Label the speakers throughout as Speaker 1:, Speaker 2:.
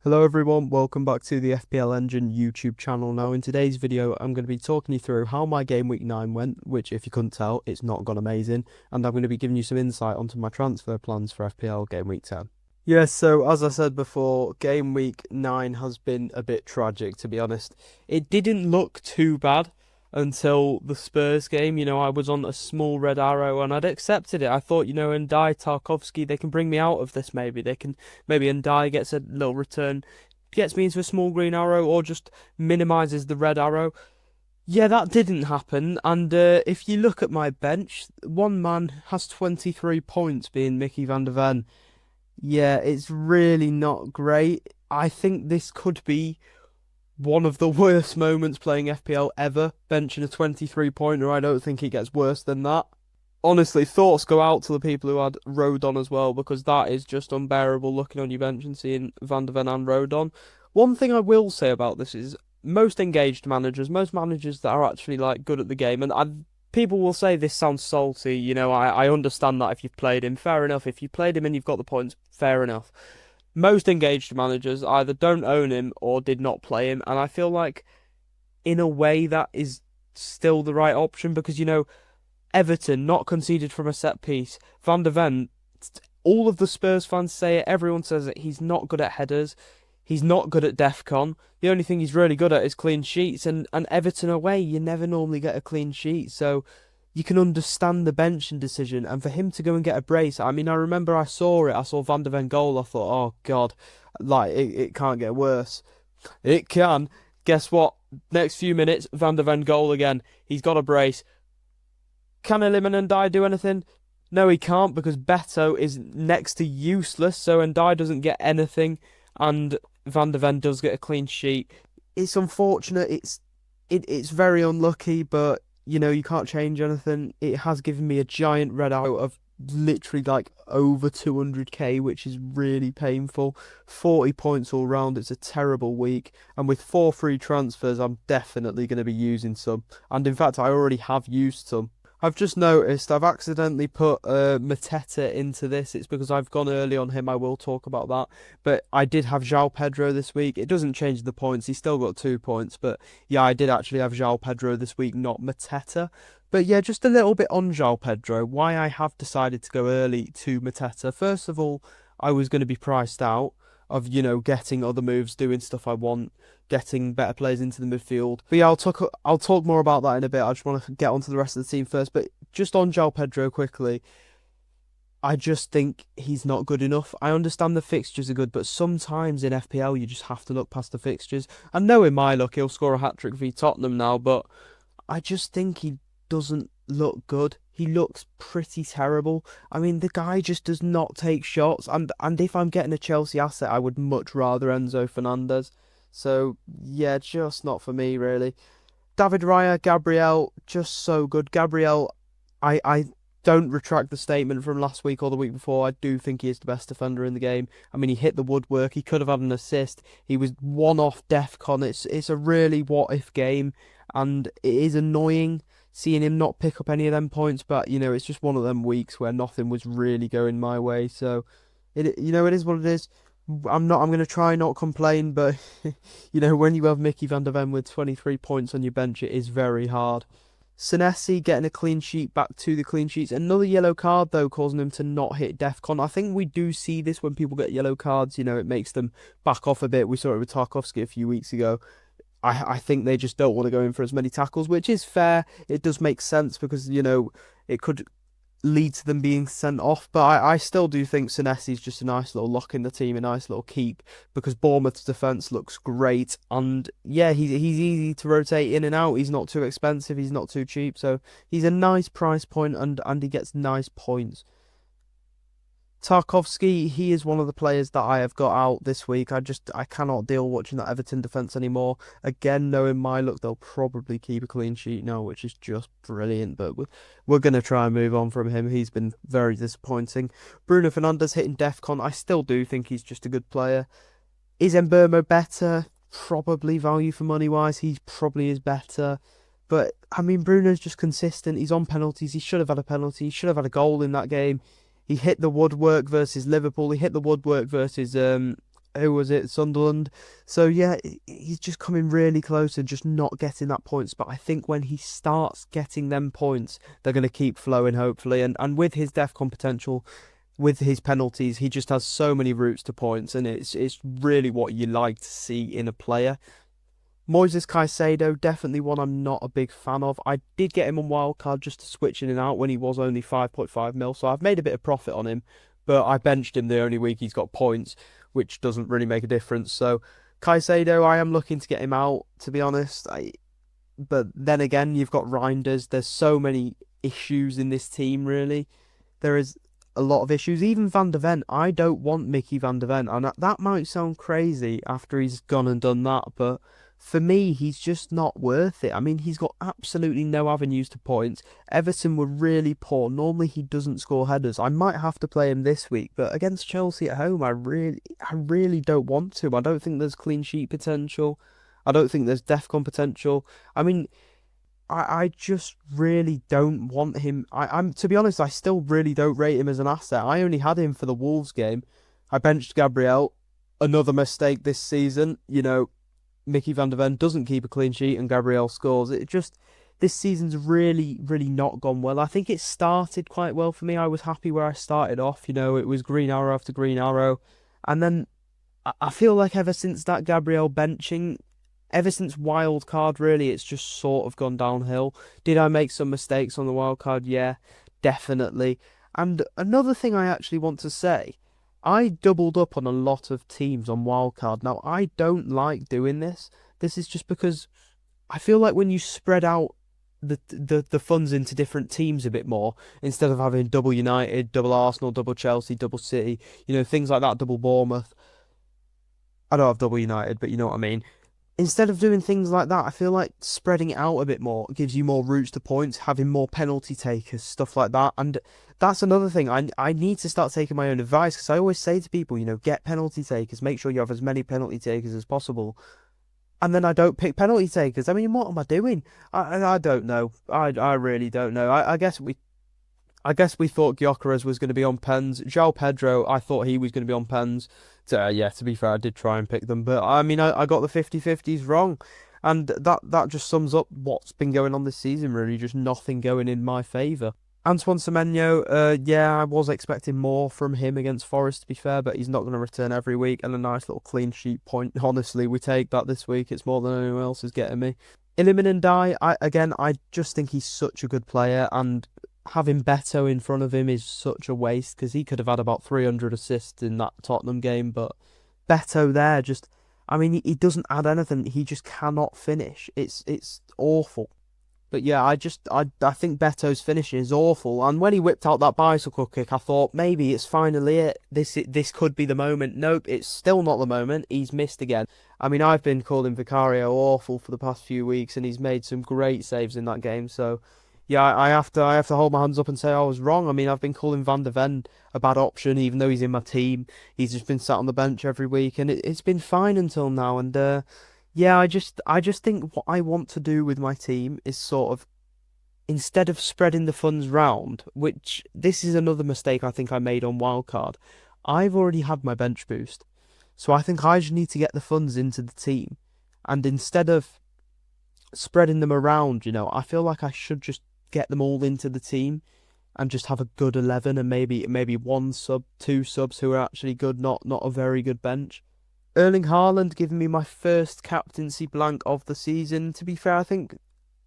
Speaker 1: Hello everyone, welcome back to the FPL Engine YouTube channel. Now in today's video I'm going to be talking you through how my game week 9 went, which if you couldn't tell, it's not gone amazing, and I'm going to be giving you some insight onto my transfer plans for FPL game week 10. Yes, so as I said before, game week 9 has been a bit tragic, to be honest. It didn't look too bad until the Spurs game. I was on a small red arrow and I'd accepted it. I thought, Ndai, Tarkovsky, they can bring me out of this maybe. Maybe Ndai gets a little return, gets me into a small green arrow, or just minimises the red arrow. Yeah, that didn't happen, and if you look at my bench, one man has 23 points, being Mickey van der Ven. Yeah, it's really not great. I think this could be one of the worst moments playing FPL ever, benching a 23-pointer. I don't think it gets worse than that. Honestly, thoughts go out to the people who had Rodon as well, because that is just unbearable looking on your bench and seeing Van der Ven and Rodon. One thing I will say about this is most engaged managers, most managers that are actually good at the game, and people will say this sounds salty, I understand that if you've played him, fair enough. If you played him and you've got the points, fair enough. Most engaged managers either don't own him or did not play him, and I feel like in a way that is still the right option because, Everton not conceded from a set piece. Van der Ven, all of the Spurs fans say it, everyone says it, he's not good at headers, he's not good at DEFCON. The only thing he's really good at is clean sheets, and Everton away, you never normally get a clean sheet, so you can understand the benching decision, and for him to go and get a brace, I remember I saw Van der Ven goal, I thought, oh God, it can't get worse. It can. Guess what? Next few minutes, Van der Ven goal again. He's got a brace. Can Eliman Ndai do anything? No, he can't, because Beto is next to useless, so Ndai doesn't get anything, and Van der Ven does get a clean sheet. It's unfortunate, it's very unlucky, but you can't change anything. It has given me a giant red arrow of literally over 200k, which is really painful. 40 points all round. It's a terrible week. And with 4 free transfers, I'm definitely going to be using some. And in fact, I already have used some. I've just noticed I've accidentally put Mateta into this. It's because I've gone early on him. I will talk about that. But I did have João Pedro this week. It doesn't change the points. He's still got 2 points. But yeah, I did actually have João Pedro this week, not Mateta. But yeah, just a little bit on João Pedro. Why I have decided to go early to Mateta. First of all, I was going to be priced out of, getting other moves, doing stuff I want, getting better players into the midfield. But yeah, I'll talk more about that in a bit. I just want to get onto the rest of the team first. But just on João Pedro quickly, I just think he's not good enough. I understand the fixtures are good, but sometimes in FPL you just have to look past the fixtures. And knowing my luck, he'll score a hat-trick v Tottenham now, but I just think he doesn't look good. He looks pretty terrible. The guy just does not take shots. And if I'm getting a Chelsea asset, I would much rather Enzo Fernandez. So, yeah, just not for me, really. David Raya, Gabriel, just so good. Gabriel, I don't retract the statement from last week or the week before. I do think he is the best defender in the game. He hit the woodwork. He could have had an assist. He was one off DEFCON. It's a really what-if game, and it is annoying seeing him not pick up any of them points, but it's just one of them weeks where nothing was really going my way. So it is what it is. I'm going to try not complain, but when you have Mickey van der Ven with 23 points on your bench, it is very hard. Senesi getting a clean sheet, back to the clean sheets. Another yellow card though, causing him to not hit DEFCON. I think we do see this when people get yellow cards. It makes them back off a bit. We saw it with Tarkovsky a few weeks ago. I think they just don't want to go in for as many tackles, which is fair. It does make sense because, it could lead to them being sent off. But I still do think Senesi is just a nice little lock in the team, a nice little keep, because Bournemouth's defence looks great. And yeah, he's easy to rotate in and out. He's not too expensive. He's not too cheap. So he's a nice price point, and he gets nice points. Tarkovsky, he is one of the players that I have got out this week. I cannot deal watching that Everton defence anymore. Again, knowing my luck, they'll probably keep a clean sheet now, which is just brilliant. But we're going to try and move on from him. He's been very disappointing. Bruno Fernandes hitting DEFCON. I still do think he's just a good player. Is Mbeumo better? Probably, value for money wise. He probably is better. But, Bruno's just consistent. He's on penalties. He should have had a penalty. He should have had a goal in that game. He hit the woodwork versus Liverpool. He hit the woodwork versus who was it, Sunderland. So yeah, he's just coming really close and just not getting that points. But I think when he starts getting them points, they're going to keep flowing, hopefully. And with his DEFCON potential, with his penalties, he just has so many routes to points, and it's really what you like to see in a player. Moises Caicedo, definitely one I'm not a big fan of. I did get him on wildcard just to switch in and out when he was only 5.5 mil, so I've made a bit of profit on him, but I benched him the only week he's got points, which doesn't really make a difference. So Caicedo, I am looking to get him out, to be honest. But then again, you've got Reinders. There's so many issues in this team, really. There is a lot of issues. Even Van de Ven, I don't want Mickey Van de Ven, and that might sound crazy after he's gone and done that, but for me, he's just not worth it. I mean, he's got absolutely no avenues to points. Everton were really poor. Normally, he doesn't score headers. I might have to play him this week, but against Chelsea at home, I really don't want to. I don't think there's clean sheet potential. I don't think there's DEFCON potential. I mean, I just really don't want him. I'm to be honest, I still really don't rate him as an asset. I only had him for the Wolves game. I benched Gabriel. Another mistake this season. Mickey van der Ven doesn't keep a clean sheet and Gabriel scores. This season's really, really not gone well. I think it started quite well for me. I was happy where I started off. It was green arrow after green arrow. And then I feel like ever since that Gabriel benching, ever since wild card, really, it's just sort of gone downhill. Did I make some mistakes on the wild card? Yeah, definitely. And another thing I actually want to say, I doubled up on a lot of teams on wildcard. Now, I don't like doing this. This is just because I feel like when you spread out the funds into different teams a bit more, instead of having double United, double Arsenal, double Chelsea, double City, things like that, double Bournemouth. I don't have double United, but you know what I mean. Instead of doing things like that, I feel like spreading it out a bit more gives you more routes to points, having more penalty takers, stuff like that. And that's another thing. I need to start taking my own advice, because I always say to people, get penalty takers, make sure you have as many penalty takers as possible. And then I don't pick penalty takers. I mean, what am I doing? I don't know. I really don't know. I guess we thought Gyökeres was going to be on pens. João Pedro, I thought he was going to be on pens. So, yeah, to be fair, I did try and pick them. But, I mean, I got the 50-50s wrong. And that just sums up what's been going on this season, really. Just nothing going in my favour. Antoine Semenyo, yeah, I was expecting more from him against Forest, to be fair. But he's not going to return every week. And a nice little clean sheet point. Honestly, we take that this week. It's more than anyone else is getting me. Iliman Ndiaye, I just think he's such a good player. And having Beto in front of him is such a waste, because he could have had about 300 assists in that Tottenham game, but Beto there he doesn't add anything. He just cannot finish. It's awful. But yeah, I think Beto's finishing is awful. And when he whipped out that bicycle kick, I thought maybe it's finally it. This could be the moment. Nope, it's still not the moment. He's missed again. I mean, I've been calling Vicario awful for the past few weeks, and he's made some great saves in that game. So yeah, I have to hold my hands up and say I was wrong. I mean, I've been calling Van de Ven a bad option, even though he's in my team. He's just been sat on the bench every week, and it's been fine until now. And yeah, I just think what I want to do with my team is sort of, instead of spreading the funds round, which this is another mistake I think I made on wildcard. I've already had my bench boost, so I think I just need to get the funds into the team, and instead of spreading them around, I feel like I should just get them all into the team and just have a good 11, and maybe one sub, two subs who are actually good, not a very good bench. Erling Haaland giving me my first captaincy blank of the season. To be fair, I think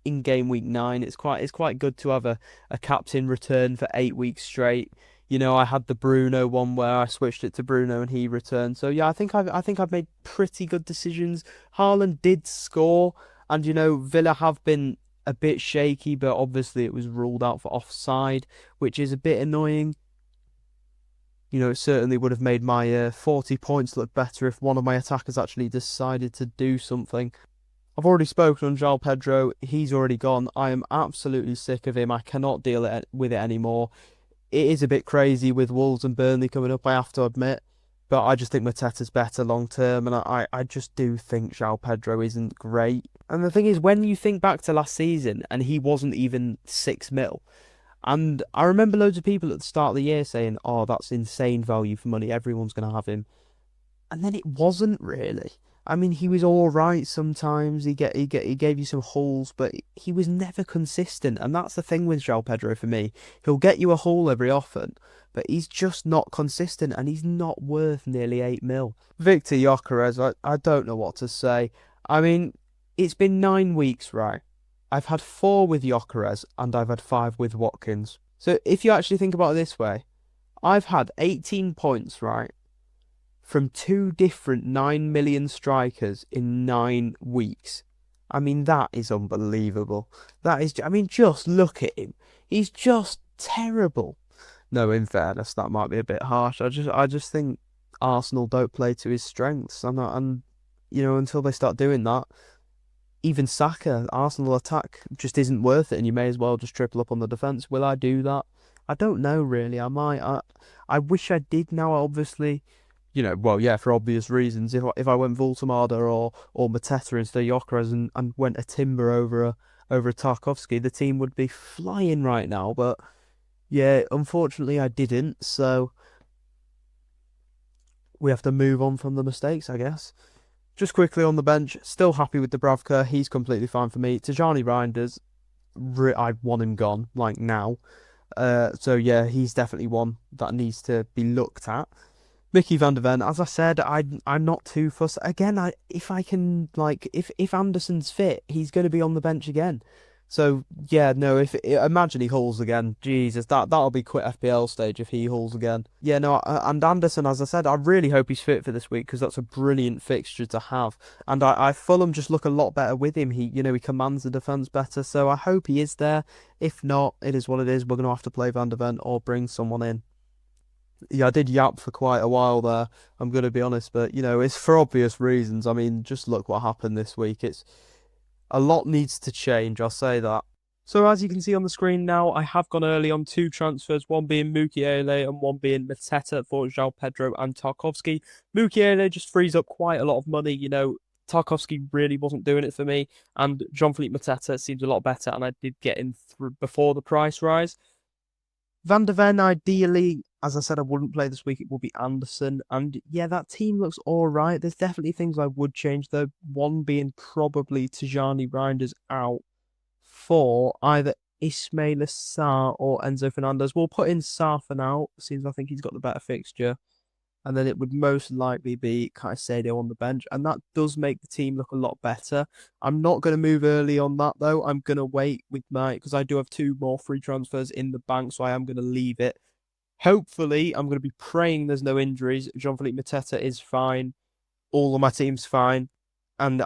Speaker 1: in game week 9 it's quite good to have a captain return for 8 weeks straight. I had the Bruno one where I switched it to Bruno and he returned. So yeah, I think I've made pretty good decisions. Haaland did score, and Villa have been a bit shaky, but obviously it was ruled out for offside, which is a bit annoying. It certainly would have made my 40 points look better if one of my attackers actually decided to do something. I've already spoken on João Pedro. He's already gone. I am absolutely sick of him. I cannot deal with it anymore. It is a bit crazy with Wolves and Burnley coming up, I have to admit. But I just think Mateta's better long term, and I just do think João Pedro isn't great. And the thing is, when you think back to last season, and he wasn't even 6 mil, and I remember loads of people at the start of the year saying, oh, that's insane value for money, everyone's going to have him. and then it wasn't really. I mean, he was all right sometimes. He gave you some hauls, but he was never consistent, and that's the thing with João Pedro for me. He'll get you a haul every often, but he's just not consistent, and he's not worth nearly 8 mil. Victor Gyökeres, I don't know what to say. I mean, it's been 9 weeks, right? I've had 4 with Gyökeres, and I've had 5 with Watkins. So if you actually think about it this way, I've had 18 points, right, from 2 different 9 million strikers in 9 weeks. I mean, that is unbelievable. That is, I mean, just look at him. He's just terrible. No, in fairness, that might be a bit harsh. I just think Arsenal don't play to his strengths, and until they start doing that, even Saka, Arsenal attack just isn't worth it, and you may as well just triple up on the defence. Will I do that? I don't know, really. I might. I wish I did now, obviously. Well, yeah, for obvious reasons. If I went Voltemada or Mateta instead of Gyökeres and went a Timber over a Tarkowski, the team would be flying right now. But yeah, unfortunately, I didn't. So we have to move on from the mistakes, I guess. Just quickly on the bench, still happy with Dubravka. He's completely fine for me. Tijani Reinders, I want him gone, like now. So yeah, he's definitely one that needs to be looked at. Mickey van der Ven, as I said, I'm not too fussed. Again, if Anderson's fit, he's going to be on the bench again. So yeah, no, if imagine he hauls again, Jesus, that'll be quit FPL stage if he hauls again. Yeah, no, and Anderson, as I said, I really hope he's fit for this week because that's a brilliant fixture to have. And I Fulham just look a lot better with him. He commands the defense better, so I hope he is there. If not, it is what it is. We're gonna have to play Van der Ven or bring someone in. Yeah, I did yap for quite a while there. I'm going to be honest, but it's for obvious reasons. I mean, just look what happened this week. It's a lot needs to change, I'll say that. So as you can see on the screen now, I have gone early on 2 transfers, one being Mukiele and one being Mateta for João Pedro and Tarkowski. Mukiele just frees up quite a lot of money, Tarkowski really wasn't doing it for me, and Jean-Philippe Mateta seems a lot better, and I did get in through before the price rise. Van der Ven, ideally, as I said, I wouldn't play this week. It will be Anderson. And yeah, that team looks all right. There's definitely things I would change, though. One being probably Tijani Reinders out for either Ismaila Sarr or Enzo Fernandez. We'll put in Sarr for now, since I think he's got the better fixture. And then it would most likely be Caicedo on the bench. And that does make the team look a lot better. I'm not going to move early on that, though. I'm going to wait with because I do have 2 more free transfers in the bank, so I am going to leave it. Hopefully, I'm going to be praying there's no injuries. Jean-Philippe Mateta is fine. All of my team's fine. And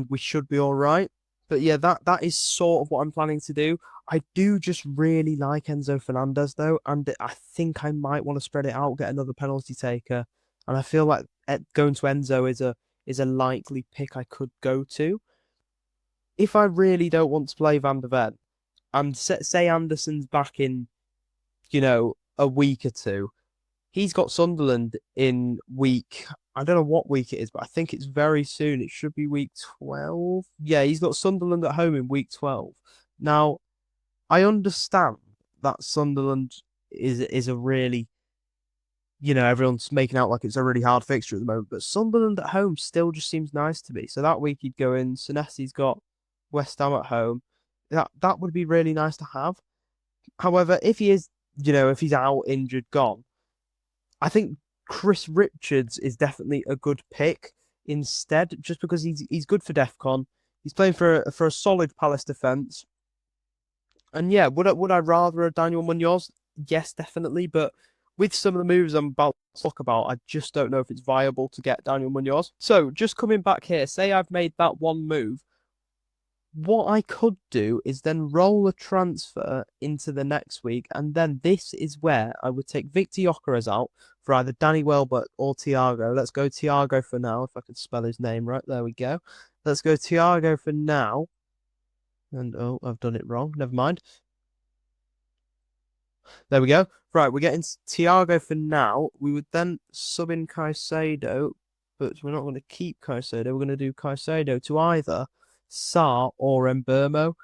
Speaker 1: we should be all right. But yeah, that is sort of what I'm planning to do. I do just really like Enzo Fernandez though, and I think I might want to spread it out, get another penalty taker, and I feel like going to Enzo is a likely pick I could go to. If I really don't want to play Van der Ven, and say Anderson's back in, a week or two, he's got Sunderland in week. I don't know what week it is, but I think it's very soon. It should be week 12. Yeah, he's got Sunderland at home in week 12. Now, I understand that Sunderland is a really, everyone's making out like it's a really hard fixture at the moment, but Sunderland at home still just seems nice to me. So that week he'd go in. Senesi's got West Ham at home. That would be really nice to have. However, if he is, if he's out, injured, gone, I think Chris Richards is definitely a good pick instead, just because he's good for DEFCON. He's playing for a solid Palace defense. And yeah, would I rather a Daniel Munoz? Yes, definitely. But with some of the moves I'm about to talk about, I just don't know if it's viable to get Daniel Munoz. So just coming back here, say I've made that one move. What I could do is then roll a transfer into the next week, and then this is where I would take Victor Gyökeres out for either Danny Welbeck or Thiago. Let's go Thiago for now, if I can spell his name right. There we go. Let's go Thiago for now. And oh, I've done it wrong. Never mind. There we go. Right, we're getting Thiago for now. We would then sub in Caicedo, but we're not going to keep Caicedo. We're going to do Caicedo to either Sarr or Mbeumo.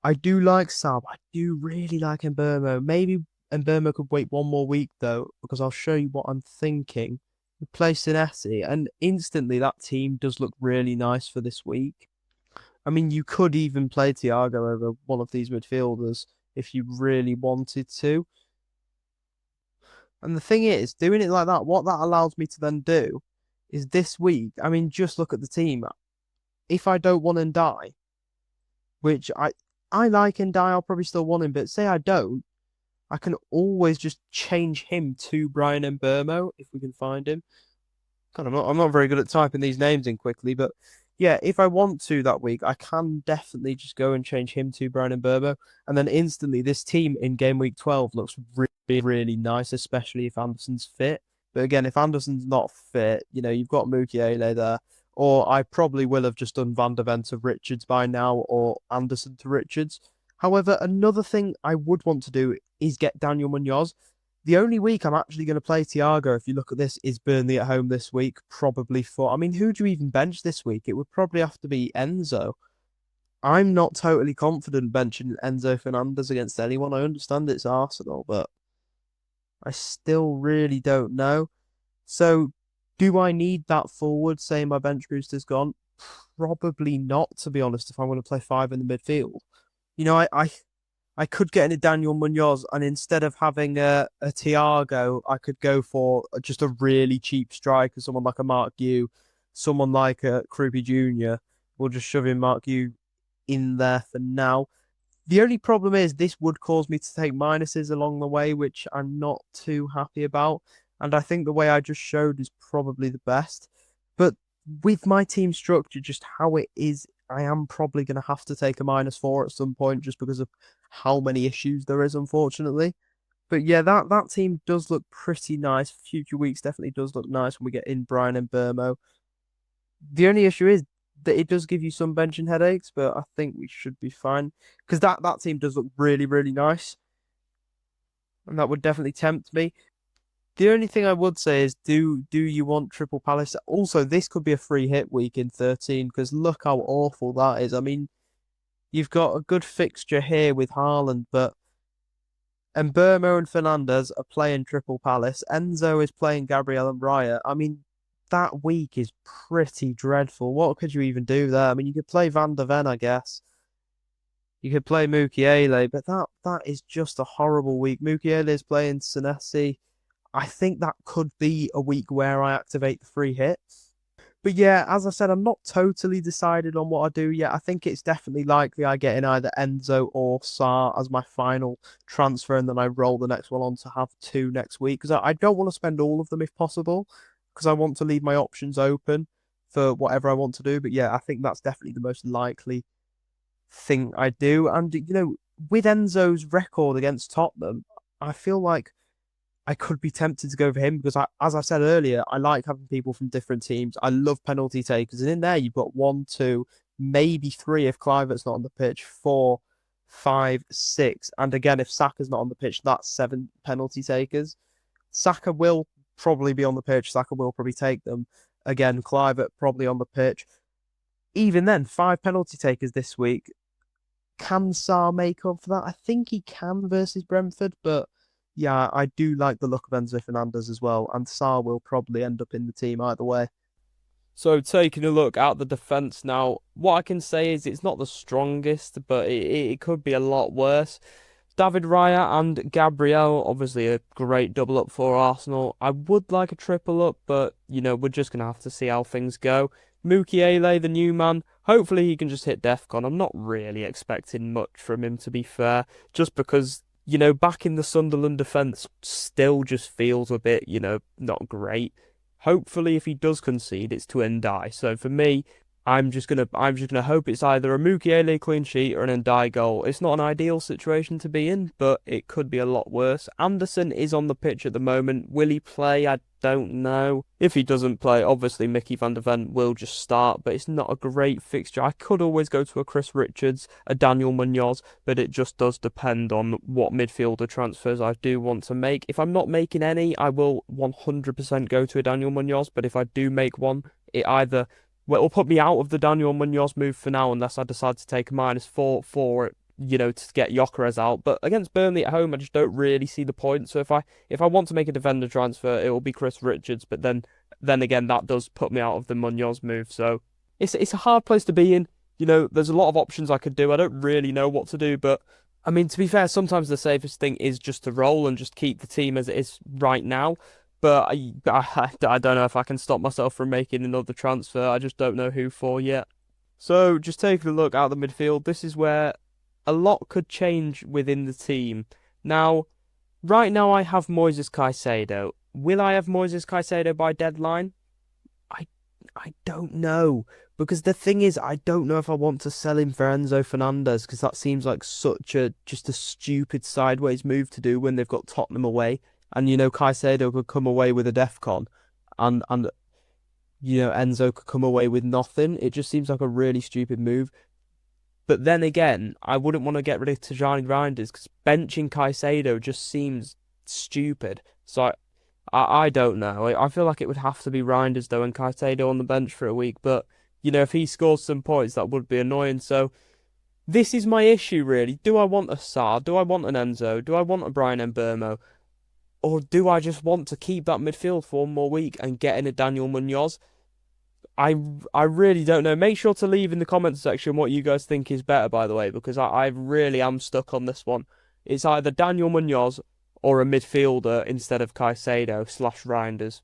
Speaker 1: I do like Sarr, but I do really like Mbeumo. Maybe Mbeumo could wait one more week, though, because I'll show you what I'm thinking play Senesi, and instantly that team does look really nice for this week. I mean, you could even play Thiago over one of these midfielders if you really wanted to. And the thing is, doing it like that, what that allows me to then do is this week, I mean, just look at the team. If I don't want Ndai, which I like Ndai, I'll probably still want him, but say I don't, I can always just change him to Brian Mbeumo if we can find him. God, I'm not very good at typing these names in quickly, but yeah, if I want to that week, I can definitely just go and change him to Brian Mbeumo, and then instantly this team in game week 12 looks really, really nice, especially if Anderson's fit. But again, if Anderson's not fit, you've got Mukiele there, or I probably will have just done Van der Ven to Richards by now, or Anderson to Richards. However, another thing I would want to do is get Daniel Munoz. The only week I'm actually going to play Thiago, if you look at this, is Burnley at home this week. Probably for, I mean, who do you even bench this week? It would probably have to be Enzo. I'm not totally confident benching Enzo Fernandez against anyone. I understand it's Arsenal, but I still really don't know. So, do I need that forward, saying my bench booster's gone? Probably not, to be honest, if I'm going to play five in the midfield. I could get in a Daniel Munoz, and instead of having a Thiago, I could go for just a really cheap striker, someone like a Mark Yu, someone like a Krupi Jr. We'll just shove in Mark Yu in there for now. The only problem is this would cause me to take minuses along the way, which I'm not too happy about. And I think the way I just showed is probably the best. But with my team structure, just how it is, I am probably going to have to take a -4 at some point just because of how many issues there is, unfortunately. But yeah, that team does look pretty nice. Future weeks definitely does look nice when we get in Brian Mbeumo. The only issue is that it does give you some benching headaches, but I think we should be fine because that team does look really, really nice, and that would definitely tempt me. The only thing I would say is, do you want Triple Palace? Also, this could be a free hit week in 13 because look how awful that is. I mean, you've got a good fixture here with Haaland, but Mbeumo and Fernandez are playing Triple Palace. Enzo is playing Gabriel and Raya. I mean, that week is pretty dreadful. What could you even do there? I mean, you could play Van der Ven, I guess. You could play Mukiele, but that is just a horrible week. Mukiele is playing Senesi. I think that could be a week where I activate the free hits. But yeah, as I said, I'm not totally decided on what I do yet. I think it's definitely likely I get in either Enzo or Sarr as my final transfer, and then I roll the next one on to have two next week. Because I don't want to spend all of them if possible, because I want to leave my options open for whatever I want to do. But yeah, I think that's definitely the most likely thing I do. And, with Enzo's record against Tottenham, I feel like I could be tempted to go for him because, as I said earlier, I like having people from different teams. I love penalty takers, and in there you've got one, two, maybe three if Kluivert's not on the pitch, four, five, six, and again if Saka's not on the pitch, that's seven penalty takers. Saka will probably be on the pitch. Saka will probably take them. Again, Kluivert probably on the pitch. Even then, five penalty takers this week. Can Sarr make up for that? I think he can versus Brentford, but yeah, I do like the look of Enzo Fernandez as well, and Sarr will probably end up in the team either way. So taking a look at the defence now, what I can say is it's not the strongest, but it could be a lot worse. David Raya and Gabriel, obviously a great double up for Arsenal. I would like a triple up, but, we're just going to have to see how things go. Mukiele, the new man, hopefully he can just hit DEFCON. I'm not really expecting much from him, to be fair, just because, back in the Sunderland defence still just feels a bit, not great. Hopefully, if he does concede, it's to Ndai. So for me, I'm just gonna hope it's either a Mukiele clean sheet or an Ndai goal. It's not an ideal situation to be in, but it could be a lot worse. Anderson is on the pitch at the moment. Will he play? I don't know. If he doesn't play, obviously Mickey van der Ven will just start, but it's not a great fixture. I could always go to a Chris Richards, a Daniel Munoz, but it just does depend on what midfielder transfers I do want to make. If I'm not making any, I will 100% go to a Daniel Munoz, but if I do make one, it either it'll put me out of the Daniel Munoz move for now unless I decide to take a -4 for it, to get Gyökeres out. But against Burnley at home, I just don't really see the point. So if I want to make a defender transfer, it will be Chris Richards. But then then again, that does put me out of the Munoz move. So it's a hard place to be in. You know, there's a lot of options I could do. I don't really know what to do, but I mean, to be fair, sometimes the safest thing is just to roll and just keep the team as it is right now. But I don't know if I can stop myself from making another transfer. I just don't know who for yet. So just taking a look at the midfield, this is where a lot could change within the team. Now, right now I have Moises Caicedo. Will I have Moises Caicedo by deadline? I don't know. Because the thing is, I don't know if I want to sell him for Enzo Fernandez, because that seems like such just a stupid sideways move to do when they've got Tottenham away. And, you know, Caicedo could come away with a DEFCON. And you know, Enzo could come away with nothing. It just seems like a really stupid move. But then again, I wouldn't want to get rid of Tijani Reinders because benching Caicedo just seems stupid. So I don't know. I feel like it would have to be Reinders though and Caicedo on the bench for a week. But, you know, if he scores some points, that would be annoying. So this is my issue really. Do I want a Sarr? Do I want an Enzo? Do I want a Brian Mbeumo? Or do I just want to keep that midfield for one more week and get in a Daniel Munoz? I really don't know. Make sure to leave in the comments section what you guys think is better, by the way, because I really am stuck on this one. It's either Daniel Munoz or a midfielder instead of Caicedo / Reinders.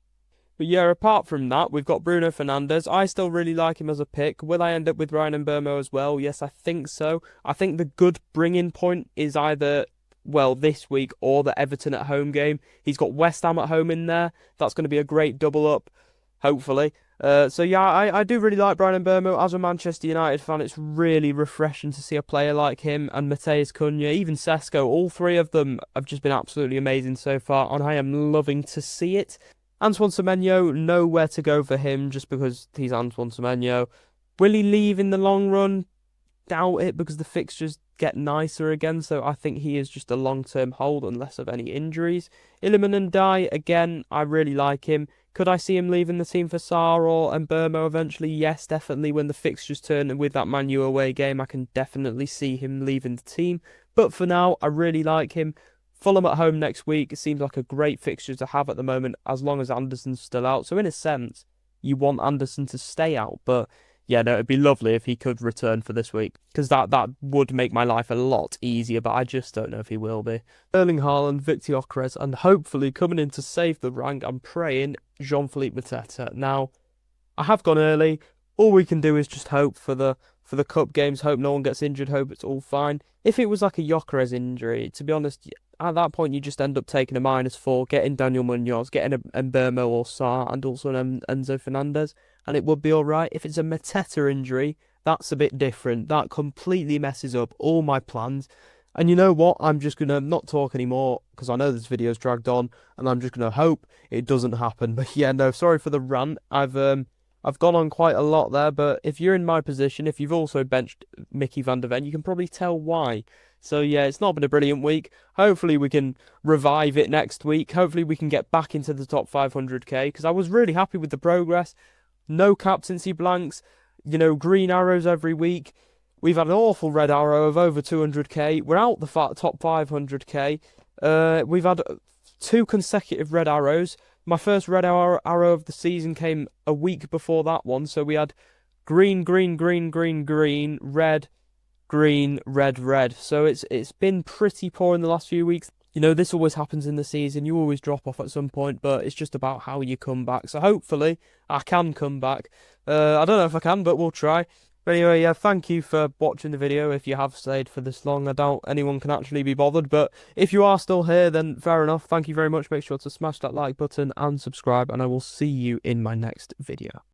Speaker 1: But yeah, apart from that, we've got Bruno Fernandes. I still really like him as a pick. Will I end up with Ryan Mbeumo as well? Yes, I think so. I think the good bring-in point is either, well, this week or the Everton at home game. He's got West Ham at home in there. That's going to be a great double up, hopefully. So yeah, I do really like Brian Mbeumo. As a Manchester United fan, it's really refreshing to see a player like him and Matheus Cunha, even Sesko. All three of them have just been absolutely amazing so far, and I am loving to see it. Antoine Semenyo, nowhere to go for him just because he's Antoine Semenyo. Will he leave in the long run? Doubt it, because the fixtures get nicer again, so I think he is just a long-term hold unless of any injuries. Iliman Ndiaye, again, I really like him. Could I see him leaving the team for Sarr or Mbeumo eventually? Yes, definitely. When the fixtures turn and with that Man U away game, I can definitely see him leaving the team. But for now, I really like him. Fulham at home next week. It seems like a great fixture to have at the moment as long as Anderson's still out. So in a sense, you want Anderson to stay out. But yeah, no, it'd be lovely if he could return for this week, because that would make my life a lot easier, but I just don't know if he will be. Erling Haaland, Victor Gyökeres, and hopefully coming in to save the rank, I'm praying, Jean-Philippe Mateta. Now, I have gone early. All we can do is just hope for the cup games, hope no one gets injured, hope it's all fine. If it was like a Gyökeres injury, to be honest, at that point you just end up taking a -4, getting Daniel Munoz, getting a Mbeumo or Sarr, and also an Enzo Fernandez, and it would be alright. If it's a Mateta injury, that's a bit different. That completely messes up all my plans. And you know what? I'm just going to not talk anymore, because I know this video's dragged on, and I'm just going to hope it doesn't happen. But yeah, no, sorry for the rant. I've gone on quite a lot there, but if you're in my position, if you've also benched Mickey van der Ven, you can probably tell why. So yeah, it's not been a brilliant week. Hopefully we can revive it next week. Hopefully we can get back into the top 500k, because I was really happy with the progress. No captaincy blanks, you know, green arrows every week. We've had an awful red arrow of over 200k. We're out the top 500k. We've had 2 consecutive red arrows. My first red arrow of the season came a week before that one. So we had green, green, green, green, green, red, green, red, red. So it's been pretty poor in the last few weeks. You know, this always happens in the season. You always drop off at some point, but it's just about how you come back. So hopefully I can come back. I don't know if I can, but we'll try. But anyway, yeah, thank you for watching the video. If you have stayed for this long, I doubt anyone can actually be bothered. But if you are still here, then fair enough. Thank you very much. Make sure to smash that like button and subscribe, and I will see you in my next video.